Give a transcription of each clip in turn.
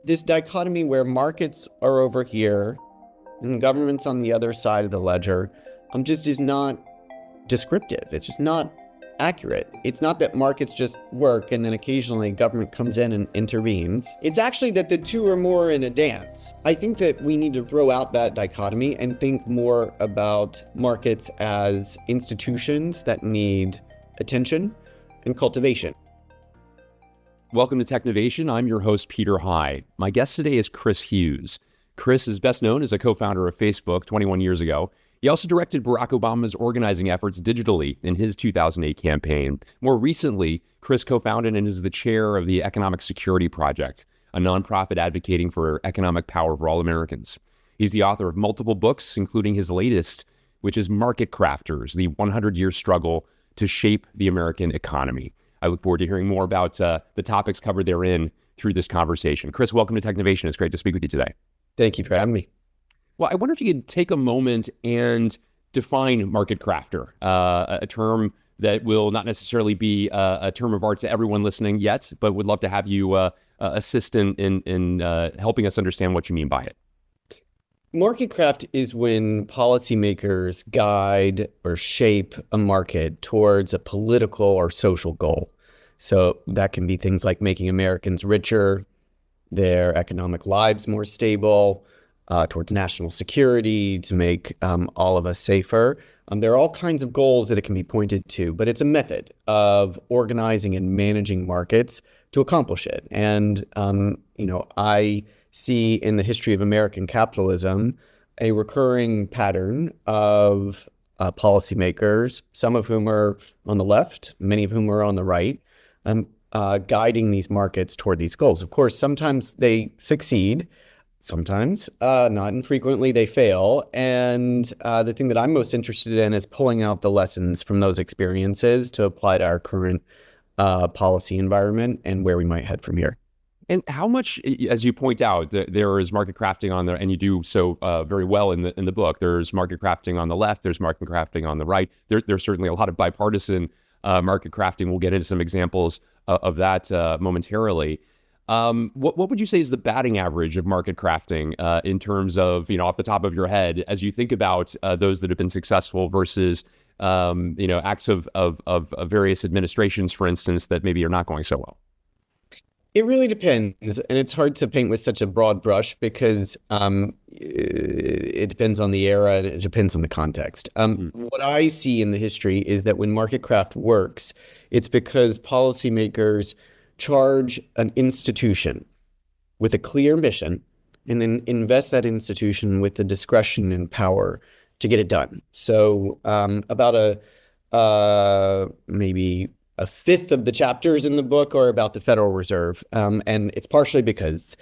this dichotomy where markets are over here and government's on the other side of the ledger just is not descriptive. It's just not accurate. It's not that markets just work and then occasionally government comes in and intervenes. It's actually that the two are more in a dance. I think that we need to throw out that dichotomy and think more about markets as institutions that need attention and cultivation. Welcome to Technovation. I'm your host, Peter High. My guest today is Chris Hughes. Chris is best known as a co-founder of Facebook 21 years ago. He also directed Barack Obama's organizing efforts digitally in his 2008 campaign. More recently, Chris co-founded and is the chair of the Economic Security Project, a nonprofit advocating for economic power for all Americans. He's the author of multiple books, including his latest, which is Marketcrafters, the 100-year struggle to shape the American economy. I look forward to hearing more about the topics covered therein through this conversation. Chris, welcome to Technovation. It's great to speak with you today. Thank you for having me. Well, I wonder if you could take a moment and define market crafter, a term that will not necessarily be a term of art to everyone listening yet, but would love to have you assist in helping us understand what you mean by it. Marketcraft is when policymakers guide or shape a market towards a political or social goal. So that can be things like making Americans richer, their economic lives more stable, towards national security, to make all of us safer. There are all kinds of goals that it can be pointed to, but it's a method of organizing and managing markets to accomplish it. And, I see in the history of American capitalism a recurring pattern of policymakers, some of whom are on the left, many of whom are on the right, guiding these markets toward these goals. Of course, sometimes they succeed. Sometimes, not infrequently, they fail. And the thing that I'm most interested in is pulling out the lessons from those experiences to apply to our current policy environment and where we might head from here. And how much, as you point out, there is market crafting on there, and you do so very well in the book. There's market crafting on the left. There's market crafting on the right. There's certainly a lot of bipartisan market crafting. We'll get into some examples of that momentarily. What would you say is the batting average of market crafting in terms of, off the top of your head, as you think about those that have been successful versus, acts of various administrations, for instance, that maybe are not going so well? It really depends, and it's hard to paint with such a broad brush because it depends on the era and it depends on the context. What I see in the history is that when Marketcraft works, it's because policymakers charge an institution with a clear mission and then invest that institution with the discretion and power to get it done. So about maybe a fifth of the chapters in the book are about the Federal Reserve. And it's partially because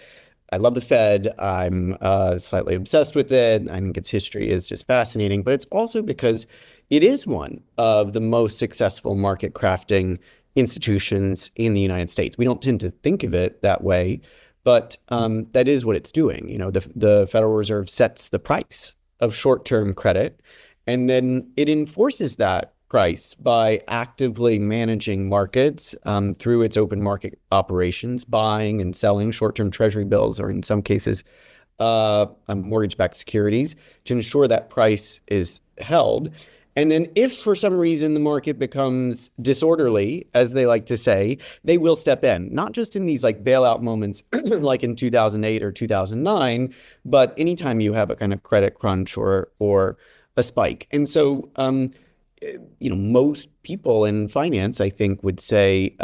I love the Fed. I'm slightly obsessed with it. I think its history is just fascinating, but it's also because it is one of the most successful market crafting institutions in the United States. We don't tend to think of it that way, but that is what it's doing. The Federal Reserve sets the price of short-term credit, and then it enforces that price by actively managing markets through its open market operations, buying and selling short-term treasury bills, or in some cases, mortgage-backed securities, to ensure that price is held. And then if for some reason the market becomes disorderly, as they like to say, they will step in, not just in these like bailout moments like in 2008 or 2009, but anytime you have a kind of credit crunch or a spike. And so, most people in finance, I think, would say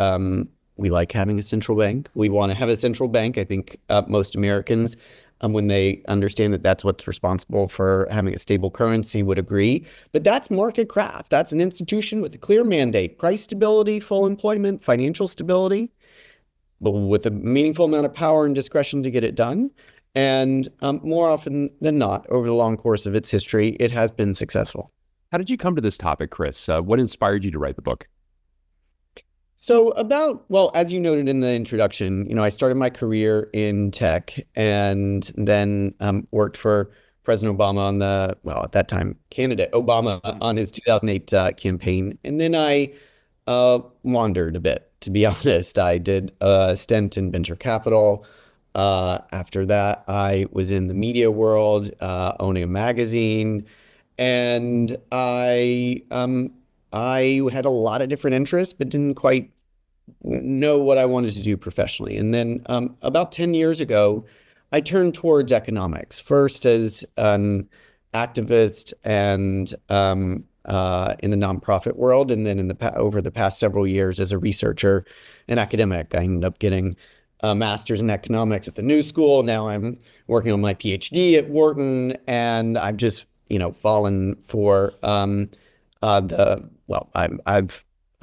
we like having a central bank. We want to have a central bank. I think most Americans, when they understand that that's what's responsible for having a stable currency, would agree. But that's market craft. That's an institution with a clear mandate: price stability, full employment, financial stability, but with a meaningful amount of power and discretion to get it done. And more often than not, over the long course of its history, it has been successful. How did you come to this topic, Chris? What inspired you to write the book? So as you noted in the introduction, I started my career in tech and then worked for President Obama at that time, candidate Obama on his 2008 campaign. And then I wandered a bit, to be honest. I did a stint in venture capital. After that, I was in the media world, owning a magazine, and I had a lot of different interests, but didn't quite know what I wanted to do professionally. And then about 10 years ago, I turned towards economics, first as an activist and in the nonprofit world, and then over the past several years as a researcher and academic. I ended up getting a master's in economics at the New School. Now I'm working on my PhD at Wharton, and I've just, fallen for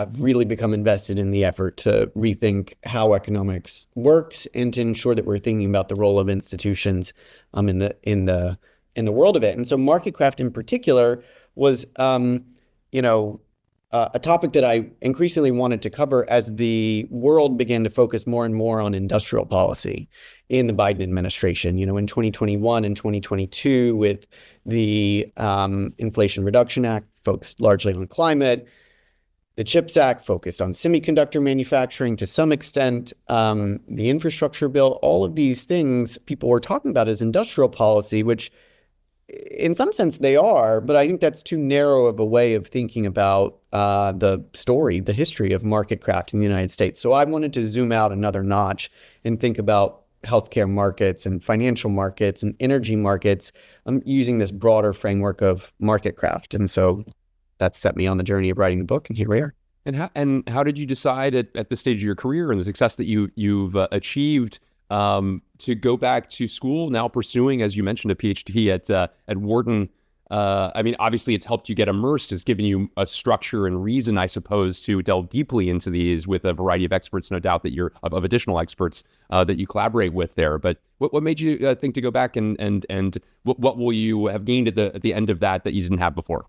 I've really become invested in the effort to rethink how economics works and to ensure that we're thinking about the role of institutions in the world of it. And so Marketcraft in particular was you know a topic that I increasingly wanted to cover as the world began to focus more and more on industrial policy in the Biden administration. In 2021 and 2022 with the Inflation Reduction Act focused largely on climate. The CHIPS Act focused on semiconductor manufacturing to some extent, the infrastructure bill, all of these things people were talking about as industrial policy, which in some sense they are, but I think that's too narrow of a way of thinking about the history of Marketcraft in the United States. So I wanted to zoom out another notch and think about healthcare markets and financial markets and energy markets using this broader framework of Marketcraft. And so that set me on the journey of writing the book, and here we are. And how did you decide at this stage of your career and the success that you've achieved to go back to school, now pursuing, as you mentioned, a PhD at Wharton? I mean, obviously, it's helped you get immersed. It's given you a structure and reason, I suppose, to delve deeply into these with a variety of experts, no doubt that you're of additional experts that you collaborate with there. But what made you think to go back and what will you have gained at the end of that you didn't have before?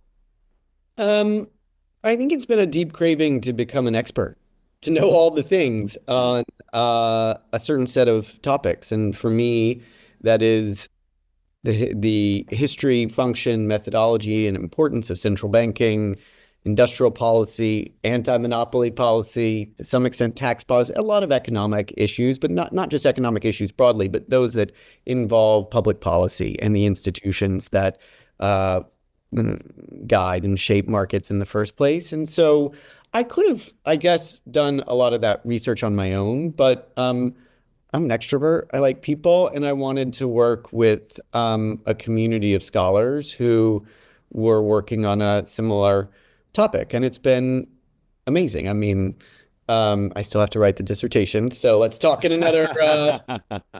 I think it's been a deep craving to become an expert, to know all the things on a certain set of topics. And for me, that is the history, function, methodology, and importance of central banking, industrial policy, anti-monopoly policy, to some extent tax policy, a lot of economic issues, but not just economic issues broadly, but those that involve public policy and the institutions that uh, guide and shape markets in the first place. And so I could have, I guess, done a lot of that research on my own, but I'm an extrovert. I like people, and I wanted to work with a community of scholars who were working on a similar topic, and it's been amazing. I mean, I still have to write the dissertation, so let's talk in another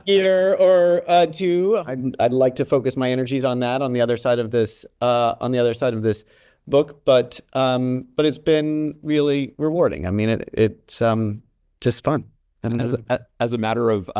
year or two. I'd like to focus my energies on that on the other side of this book, but it's been really rewarding. I mean, it's just fun. As a matter of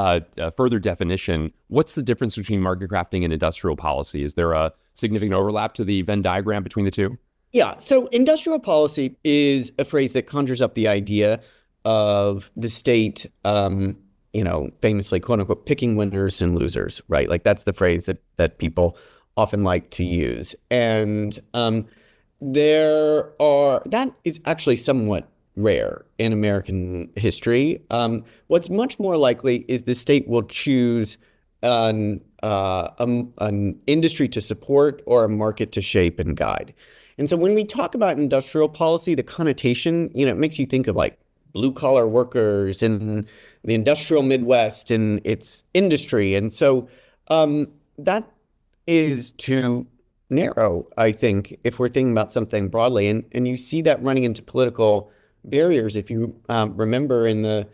further definition, what's the difference between market crafting and industrial policy? Is there a significant overlap to the Venn diagram between the two? Yeah, so industrial policy is a phrase that conjures up the idea of the state, famously, quote unquote, picking winners and losers, right? Like that's the phrase that people often like to use. And that is actually somewhat rare in American history. What's much more likely is the state will choose an industry to support or a market to shape and guide. And so when we talk about industrial policy, the connotation, it makes you think of like blue collar workers in the industrial Midwest and its industry. And so that is too narrow, I think, if we're thinking about something broadly. And you see that running into political barriers. If you remember in the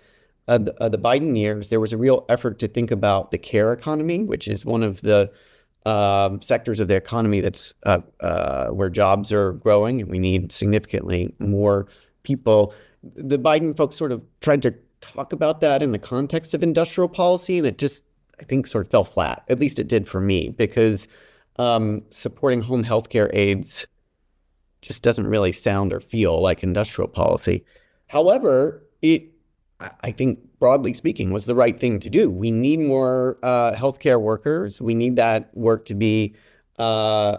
Biden years, there was a real effort to think about the care economy, which is one of the sectors of the economy that's where jobs are growing, and we need significantly more people. The Biden folks sort of tried to talk about that in the context of industrial policy, and it just, I think, sort of fell flat. At least it did for me, because supporting home healthcare aides just doesn't really sound or feel like industrial policy. However, I think, broadly speaking, was the right thing to do. We need more healthcare workers. We need that work to be those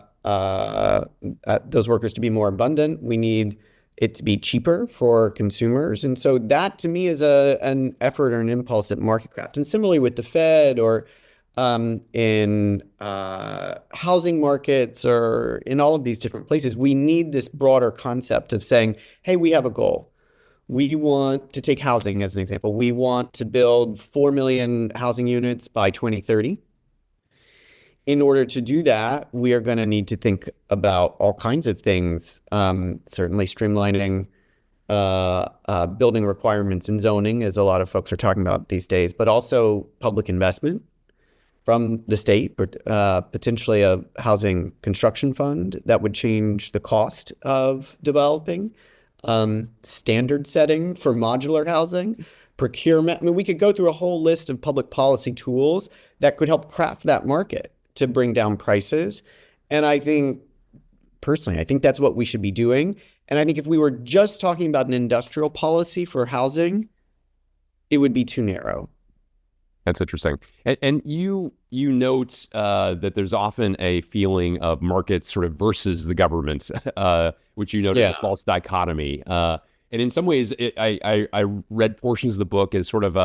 workers to be more abundant. We need it to be cheaper for consumers. And so that to me is an effort or an impulse at Marketcraft. And similarly with the Fed or in housing markets or in all of these different places, we need this broader concept of saying, hey, we have a goal. We want to take housing as an example. We want to build 4 million housing units by 2030. In order to do that, we are going to need to think about all kinds of things, certainly streamlining building requirements and zoning, as a lot of folks are talking about these days, but also public investment from the state, but potentially a housing construction fund that would change the cost of developing, standard setting for modular housing, procurement. I mean, we could go through a whole list of public policy tools that could help craft that market to bring down prices. And I think, personally, I think that's what we should be doing. And I think if we were just talking about an industrial policy for housing, it would be too narrow. That's interesting. And you note that there's often a feeling of markets sort of versus the government, which you note is a false dichotomy. And in some ways, I read portions of the book as sort of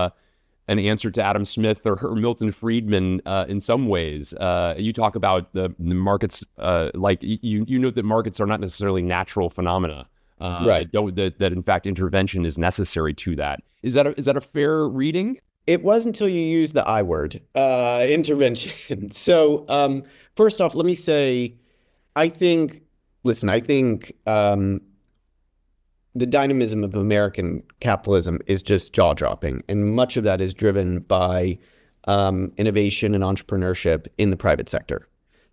an answer to Adam Smith or Milton Friedman in some ways. You talk about the markets, like you note that markets are not necessarily natural phenomena. Right. That in fact intervention is necessary to that. Is that a fair reading? It was until you used the I word, intervention. So first off, let me say, I think the dynamism of American capitalism is just jaw-dropping, and much of that is driven by innovation and entrepreneurship in the private sector.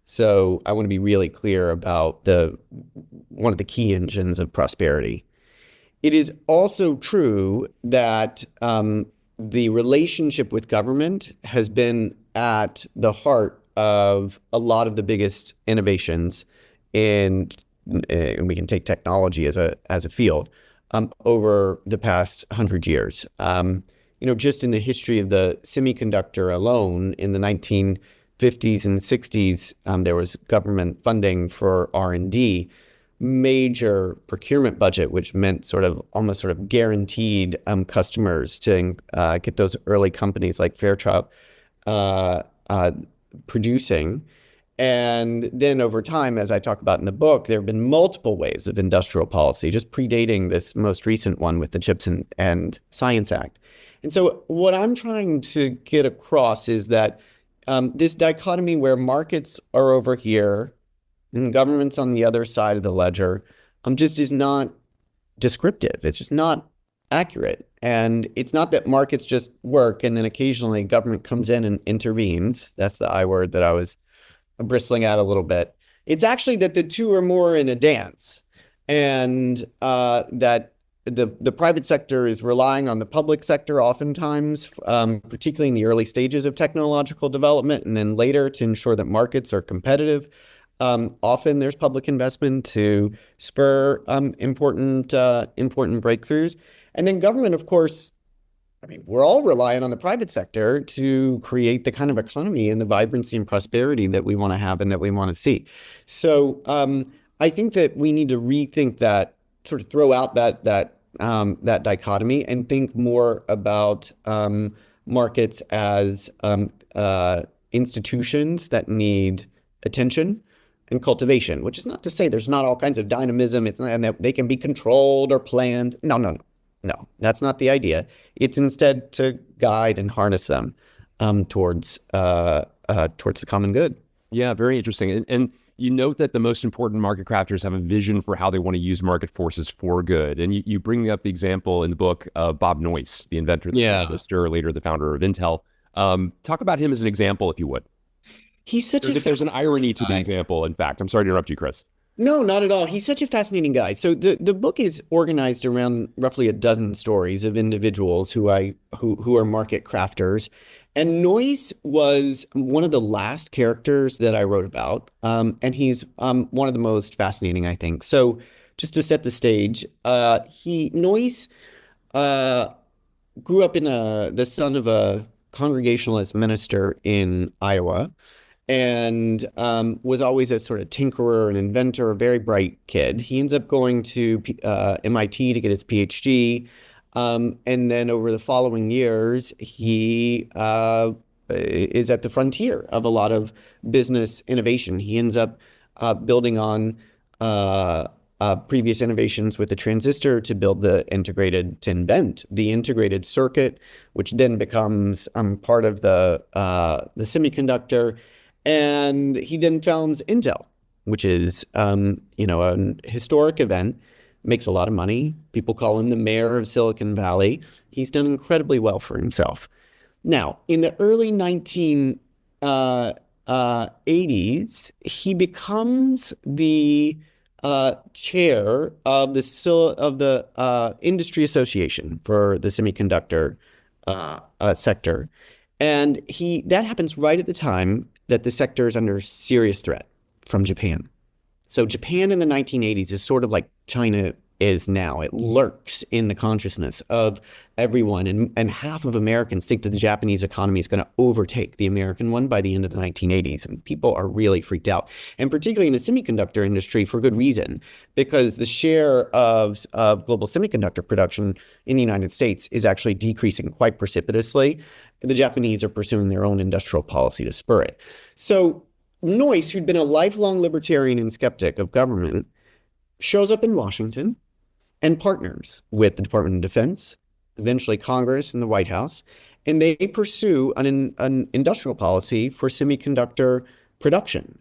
So I want to be really clear about one of the key engines of prosperity. It is also true that the relationship with government has been at the heart of a lot of the biggest innovations in, and we can take technology as a field, over the past 100 years. Just in the history of the semiconductor alone, in the 1950s and 60s, there was government funding for R&D, major procurement budget, which meant almost guaranteed customers to get those early companies like Fairchild producing. And then over time, as I talk about in the book, there have been multiple waves of industrial policy, just predating this most recent one with the Chips and Science Act. And so what I'm trying to get across is that this dichotomy where markets are over here and government's on the other side of the ledger just is not descriptive. It's just not accurate. And it's not that markets just work and then occasionally government comes in and intervenes. That's the I word that I was bristling at a little bit. It's actually that the two are more in a dance, and that the private sector is relying on the public sector oftentimes, particularly in the early stages of technological development, and then later to ensure that markets are competitive. Often there's public investment to spur important breakthroughs. And then government, of course, I mean, we're all relying on the private sector to create the kind of economy and the vibrancy and prosperity that we want to have and that we want to see. So I think that we need to rethink that, sort of throw out that dichotomy and think more about markets as institutions that need attention and cultivation, which is not to say there's not all kinds of dynamism. It's not, and that they can be controlled or planned. No, that's not the idea. It's instead to guide and harness them towards the common good. Yeah, very interesting. And you note that the most important market crafters have a vision for how they want to use market forces for good. And you bring up the example in the book of Bob Noyce, the inventor of the transistor, later the founder of Intel. Talk about him as an example, if you would. There's an irony to the example, in fact. I'm sorry to interrupt you, Chris. No, not at all. He's such a fascinating guy. So the book is organized around roughly a dozen stories of individuals who are market crafters. And Noyce was one of the last characters that I wrote about. And he's one of the most fascinating, I think. So just to set the stage, Noyce grew up the son of a Congregationalist minister in Iowa. and was always a sort of tinkerer and inventor, a very bright kid. He ends up going to MIT to get his PhD. And then over the following years, he is at the frontier of a lot of business innovation. He ends up building on previous innovations with the transistor to invent the integrated circuit, which then becomes part of the semiconductor. And he then founds Intel, which is a historic event, makes a lot of money. People call him the mayor of Silicon Valley. He's done incredibly well for himself. Now, in the early 1980s, he becomes the chair of the industry association for the semiconductor sector, and that happens right at the time that the sector is under serious threat from Japan. So Japan in the 1980s is sort of like China is now. It lurks in the consciousness of everyone. And half of Americans think that the Japanese economy is going to overtake the American one by the end of the 1980s. And people are really freaked out. And particularly in the semiconductor industry for good reason, because the share of global semiconductor production in the United States is actually decreasing quite precipitously. The Japanese are pursuing their own industrial policy to spur it. So Noyce, who'd been a lifelong libertarian and skeptic of government, shows up in Washington and partners with the Department of Defense, eventually Congress and the White House, and they pursue an industrial policy for semiconductor production.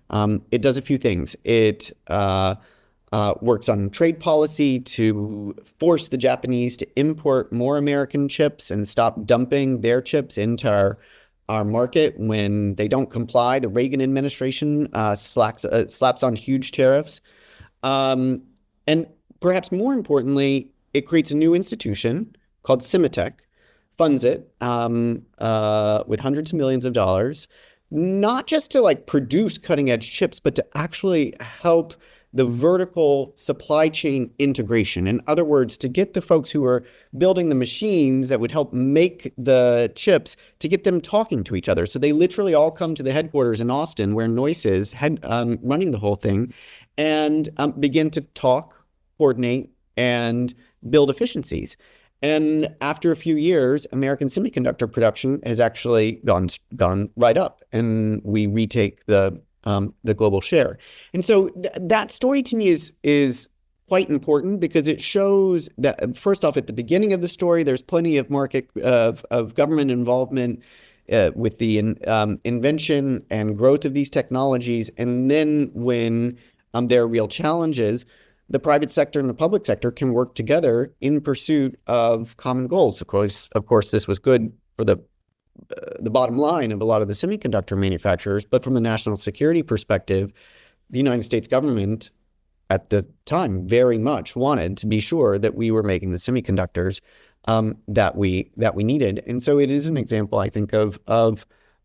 It does a few things. It works on trade policy to force the Japanese to import more American chips and stop dumping their chips into our market when they don't comply. The Reagan administration slaps on huge tariffs. And perhaps more importantly, it creates a new institution called Symatech, funds it with hundreds of millions of dollars, not just to produce cutting edge chips, but to actually help the vertical supply chain integration. In other words, to get the folks who are building the machines that would help make the chips, to get them talking to each other. So they literally all come to the headquarters in Austin, where Noyce is running the whole thing, and begin to talk, coordinate, and build efficiencies. And after a few years, American semiconductor production has actually gone right up, and we retake the global share. And so that story to me is quite important, because it shows that, first off, at the beginning of the story, there's plenty of government involvement with the invention and growth of these technologies. And then when there are real challenges, the private sector and the public sector can work together in pursuit of common goals. Of course, this was good for the bottom line of a lot of the semiconductor manufacturers, but from a national security perspective, the United States government at the time very much wanted to be sure that we were making the semiconductors that we needed. And so it is an example, I think, of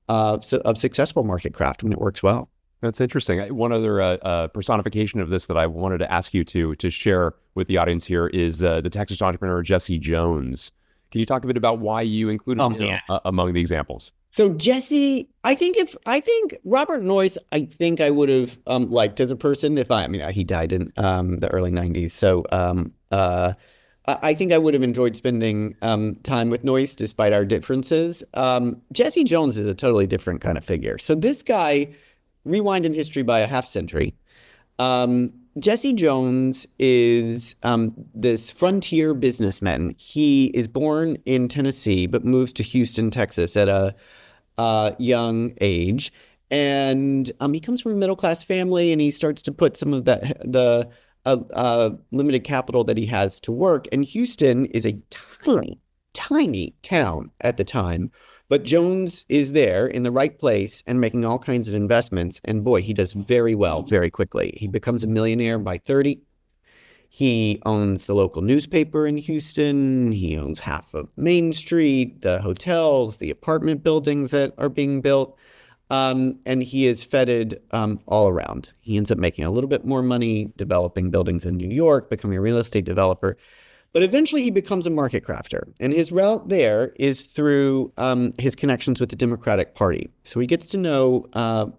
successful marketcraft when it works well. That's interesting. One other personification of this that I wanted to ask you to share with the audience here is the Texas entrepreneur Jesse Jones. Can you talk a bit about why you included him among the examples? So Jesse, I think Robert Noyce, I think I would have liked as a person he died in the early 90s. So I think I would have enjoyed spending time with Noyce despite our differences. Jesse Jones is a totally different kind of figure. So this guy, rewind in history by a half century. Jesse Jones is this frontier businessman. He is born in Tennessee, but moves to Houston, Texas at a young age. And he comes from a middle-class family, and he starts to put some of the limited capital that he has to work. And Houston is a tiny, tiny town at the time. But Jones is there in the right place and making all kinds of investments. And boy, he does very well very quickly. He becomes a millionaire by 30. He owns the local newspaper in Houston. He owns half of Main Street, the hotels, the apartment buildings that are being built. And he is feted all around. He ends up making a little bit more money developing buildings in New York, becoming a real estate developer. But eventually he becomes a market crafter. And his route there is through his connections with the Democratic Party. So he gets to know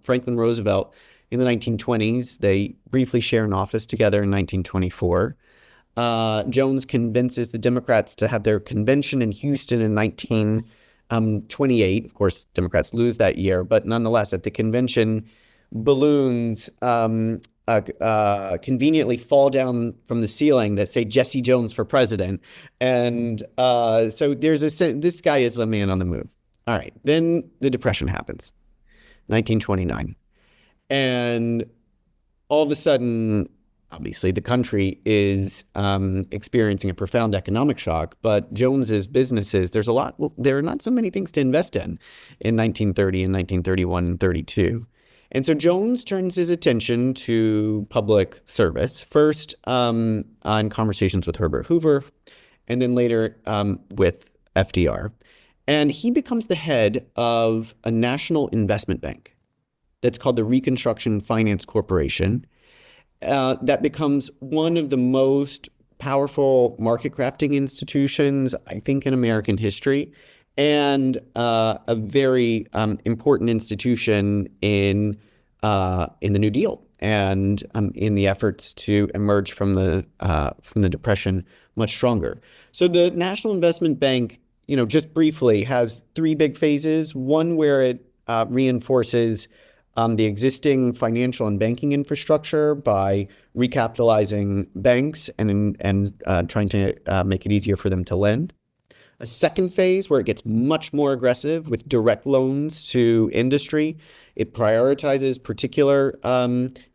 Franklin Roosevelt in the 1920s. They briefly share an office together in 1924. Jones convinces the Democrats to have their convention in Houston in 1928. Of course, Democrats lose that year, but nonetheless, at the convention, balloons conveniently fall down from the ceiling that say Jesse Jones for president. And so this guy is the man on the move. All right. Then the Depression happens, 1929. And all of a sudden, obviously, the country is experiencing a profound economic shock, but Jones's businesses, there are not so many things to invest in 1930 and 1931 and 32. And so Jones turns his attention to public service, first on conversations with Herbert Hoover, and then later with FDR. And he becomes the head of a national investment bank that's called the Reconstruction Finance Corporation. That becomes one of the most powerful market crafting institutions, I think, in American history, and a very important institution in the New Deal and in the efforts to emerge from the Depression much stronger. So the National Investment Bank, just briefly, has three big phases. One where it reinforces the existing financial and banking infrastructure by recapitalizing banks and trying to make it easier for them to lend. A second phase where it gets much more aggressive with direct loans to industry. It prioritizes particular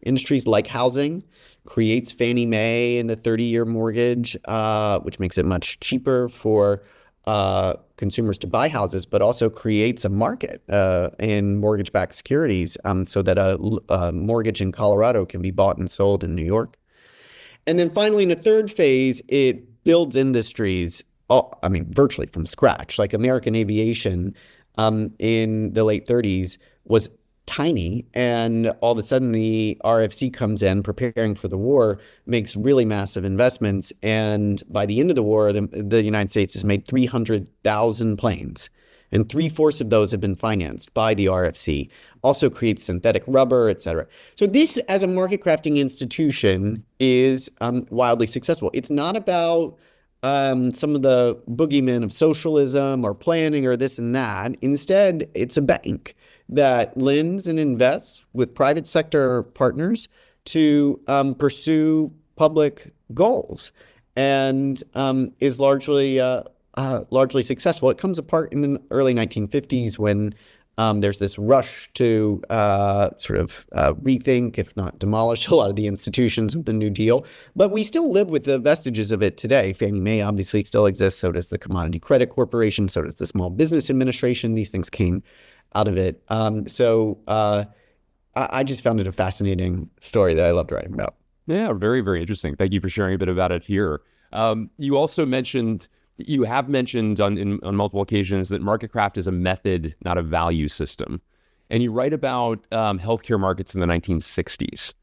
industries like housing, creates Fannie Mae and the 30-year mortgage, which makes it much cheaper for consumers to buy houses, but also creates a market in mortgage-backed securities so that a mortgage in Colorado can be bought and sold in New York. And then finally, in a third phase, it builds industries, virtually from scratch. Like American aviation in the late 30s was tiny, and all of a sudden the RFC comes in, preparing for the war, makes really massive investments, and by the end of the war, the United States has made 300,000 planes, and 3/4 of those have been financed by the RFC. Also creates synthetic rubber, et cetera. So this, as a market crafting institution, is wildly successful. It's not about some of the boogeymen of socialism or planning or this and that. Instead, it's a bank that lends and invests with private sector partners to pursue public goals, and is largely successful. It comes apart in the early 1950s when there's this rush to rethink, if not demolish, a lot of the institutions of the New Deal. But we still live with the vestiges of it today. Fannie Mae obviously still exists. So does the Commodity Credit Corporation. So does the Small Business Administration. These things came out of it. I just found it a fascinating story that I loved writing about. Yeah, very, very interesting. Thank you for sharing a bit about it here. You have mentioned on multiple occasions that Marketcraft is a method, not a value system. And you write about healthcare markets in the 1960s,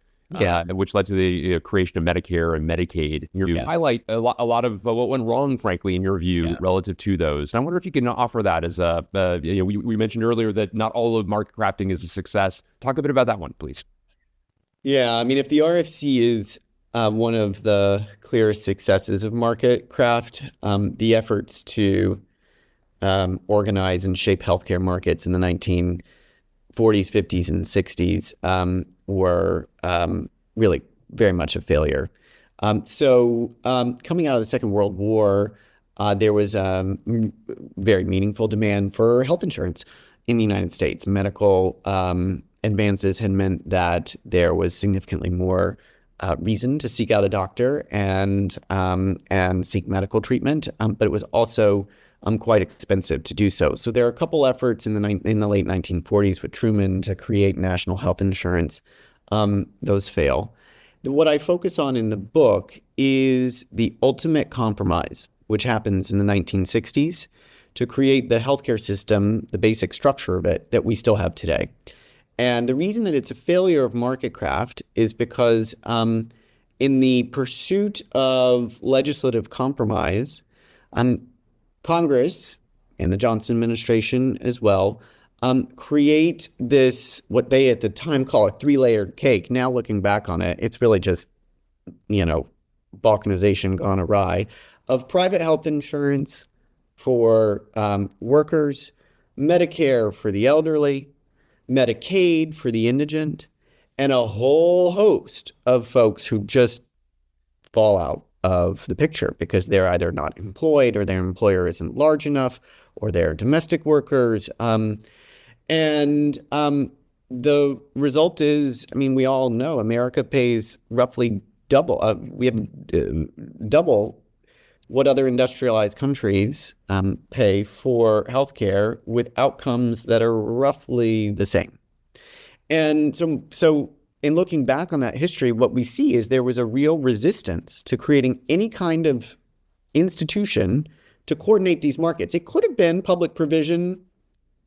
which led to the creation of Medicare and Medicaid. You highlight a lot of what went wrong, frankly, in your view, relative to those. And I wonder if you can offer that as we mentioned earlier that not all of market crafting is a success. Talk a bit about that one, please. Yeah, if the RFC is one of the clearest successes of Marketcraft, the efforts to organize and shape healthcare markets in the 1940s, 50s, and 60s were really very much a failure. Coming out of the Second World War, there was very meaningful demand for health insurance in the United States. Medical advances had meant that there was significantly more reason to seek out a doctor and seek medical treatment, but it was also quite expensive to do so. So there are a couple efforts in the late 1940s with Truman to create national health insurance. Those fail. What I focus on in the book is the ultimate compromise, which happens in the 1960s to create the healthcare system, the basic structure of it that we still have today. And the reason that it's a failure of Marketcraft is because in the pursuit of legislative compromise, um, Congress and the Johnson administration as well create this, what they at the time call a three-layered cake. Now looking back on it, it's really just, balkanization gone awry, of private health insurance for workers, Medicare for the elderly, Medicaid for the indigent, and a whole host of folks who just fall out of the picture because they're either not employed or their employer isn't large enough or they're domestic workers. And the result is, I mean, we all know America pays roughly double. We have double what other industrialized countries pay for healthcare with outcomes that are roughly the same. And so in looking back on that history, what we see is there was a real resistance to creating any kind of institution to coordinate these markets. It could have been public provision,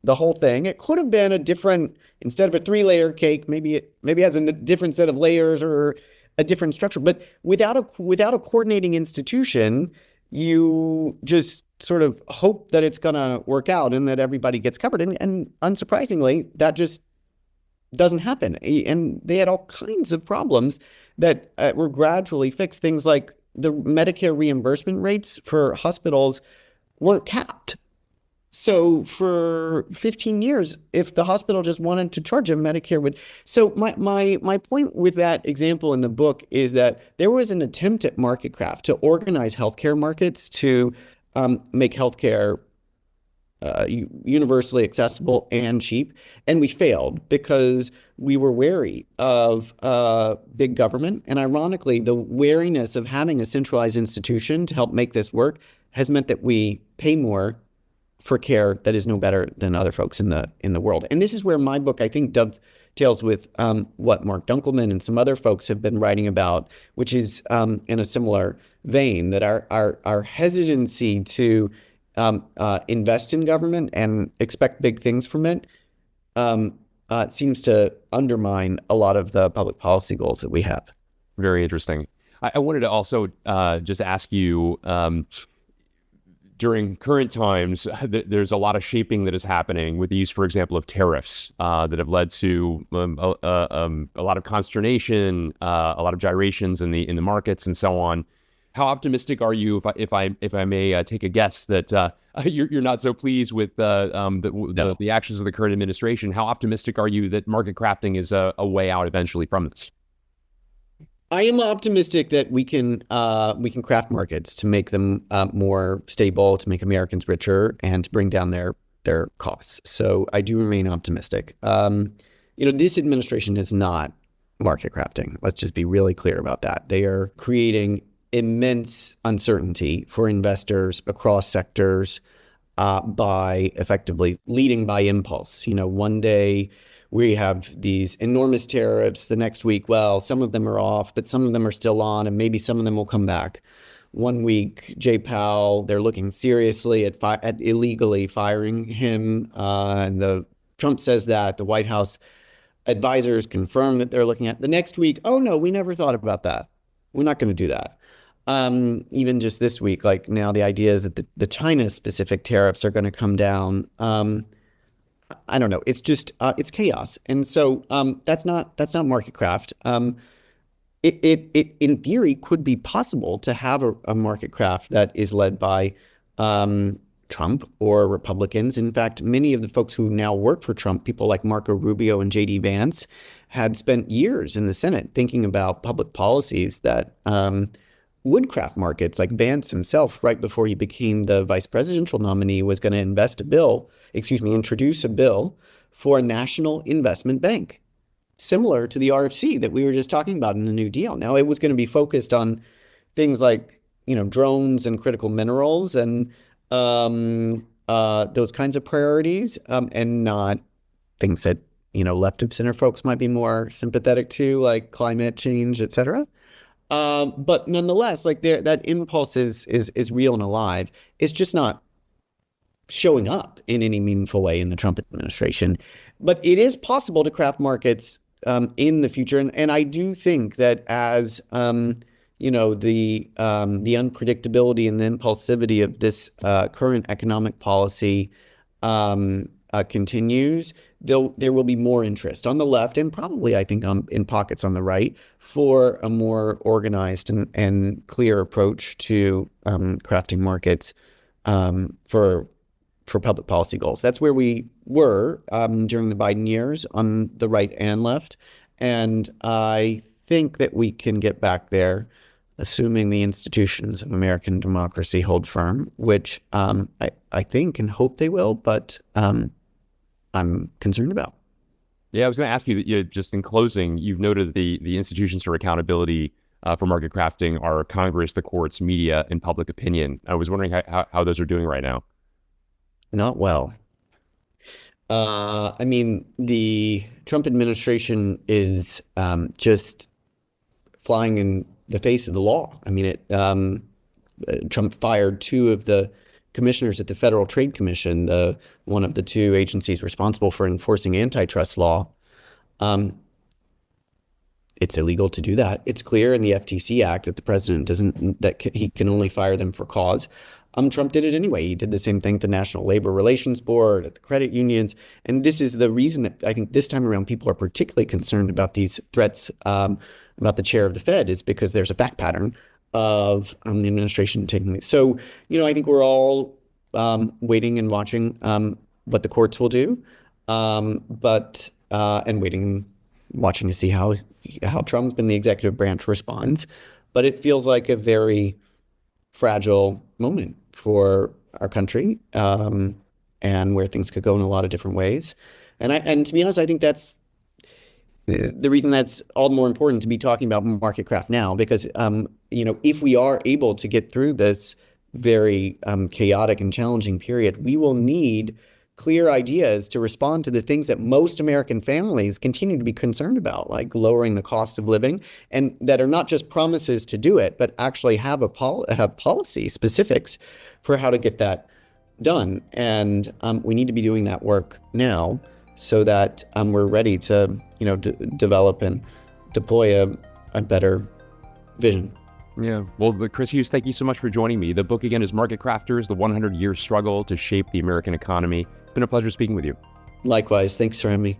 the whole thing. It could have been a different, instead of a three-layer cake, maybe it has a different set of layers or a different structure. But without a coordinating institution, you just sort of hope that it's going to work out and that everybody gets covered. And unsurprisingly, that just doesn't happen. And they had all kinds of problems that were gradually fixed. Things like the Medicare reimbursement rates for hospitals weren't capped. So for 15 years, if the hospital just wanted to charge them, Medicare would. So my point with that example in the book is that there was an attempt at Marketcraft to organize healthcare markets to make healthcare universally accessible and cheap. And we failed because we were wary of big government. And ironically, the wariness of having a centralized institution to help make this work has meant that we pay more for care that is no better than other folks in the world. And this is where my book, I think, dovetails with what Mark Dunkelman and some other folks have been writing about, which is in a similar vein, that our hesitancy to invest in government and expect big things from it seems to undermine a lot of the public policy goals that we have. Very interesting. I wanted to also just ask you, during current times, there's a lot of shaping that is happening with the use, for example, of tariffs that have led to a lot of consternation, a lot of gyrations in the markets, and so on. How optimistic are you, if I may take a guess, that you're not so pleased with the actions of the current administration? How optimistic are you that market crafting is a way out eventually from this? I am optimistic that we can craft markets to make them more stable, to make Americans richer, and to bring down their costs. So I do remain optimistic. This administration is not market crafting. Let's just be really clear about that. They are creating immense uncertainty for investors across sectors by effectively leading by impulse. One day we have these enormous tariffs. The next week, well, some of them are off, but some of them are still on, and maybe some of them will come back. One week, Jay Powell, they're looking seriously at illegally firing him. And Trump says that. The White House advisors confirm that they're looking at. The next week, oh no, we never thought about that. We're not going to do that. Even just this week, like now the idea is that the China-specific tariffs are going to come down. I don't know. It's just it's chaos, and so that's not Marketcraft. It in theory could be possible to have a Marketcraft that is led by Trump or Republicans. In fact, many of the folks who now work for Trump, people like Marco Rubio and J.D. Vance, had spent years in the Senate thinking about public policies that would craft markets. Like Vance himself, right before he became the vice presidential nominee, was going to introduce a bill for a national investment bank, similar to the RFC that we were just talking about in the New Deal. Now, it was going to be focused on things like, drones and critical minerals and those kinds of priorities, and not things that, left of center folks might be more sympathetic to, like climate change, et cetera. But nonetheless, like that impulse is real and alive. It's just not showing up in any meaningful way in the Trump administration. But it is possible to craft markets in the future. And I do think that as the unpredictability and the impulsivity of this current economic policy continues, there will be more interest on the left, and probably I think in pockets on the right, for a more organized and clear approach to crafting markets for public policy goals. That's where we were during the Biden years on the right and left. And I think that we can get back there, assuming the institutions of American democracy hold firm, which I think and hope they will, but I'm concerned about. Yeah, I was going to ask you, just in closing, you've noted the institutions for accountability for market crafting are Congress, the courts, media, and public opinion. I was wondering how those are doing right now. Not well. I mean, the Trump administration is just flying in the face of the law. I mean, Trump fired two of the commissioners at the Federal Trade Commission, one of the two agencies responsible for enforcing antitrust law. It's illegal to do that. It's clear in the FTC Act that the president he can only fire them for cause. Trump did it anyway. He did the same thing at the National Labor Relations Board, at the credit unions. And this is the reason that I think this time around people are particularly concerned about these threats about the chair of the Fed, is because there's a fact pattern of the administration taking these. So, I think we're all waiting and watching what the courts will do, and watching to see how Trump and the executive branch responds. But it feels like a very fragile moment for our country, and where things could go in a lot of different ways. And to be honest, I think that's the reason that's all the more important to be talking about Marketcraft now, because if we are able to get through this very chaotic and challenging period, we will need clear ideas to respond to the things that most American families continue to be concerned about, like lowering the cost of living, and that are not just promises to do it, but actually have policy specifics for how to get that done. And we need to be doing that work now, so that we're ready to develop and deploy a better vision. Yeah. Well, Chris Hughes, thank you so much for joining me. The book again is Marketcrafters, the 100-Year Struggle to Shape the American Economy. It's been a pleasure speaking with you. Likewise. Thanks for having me.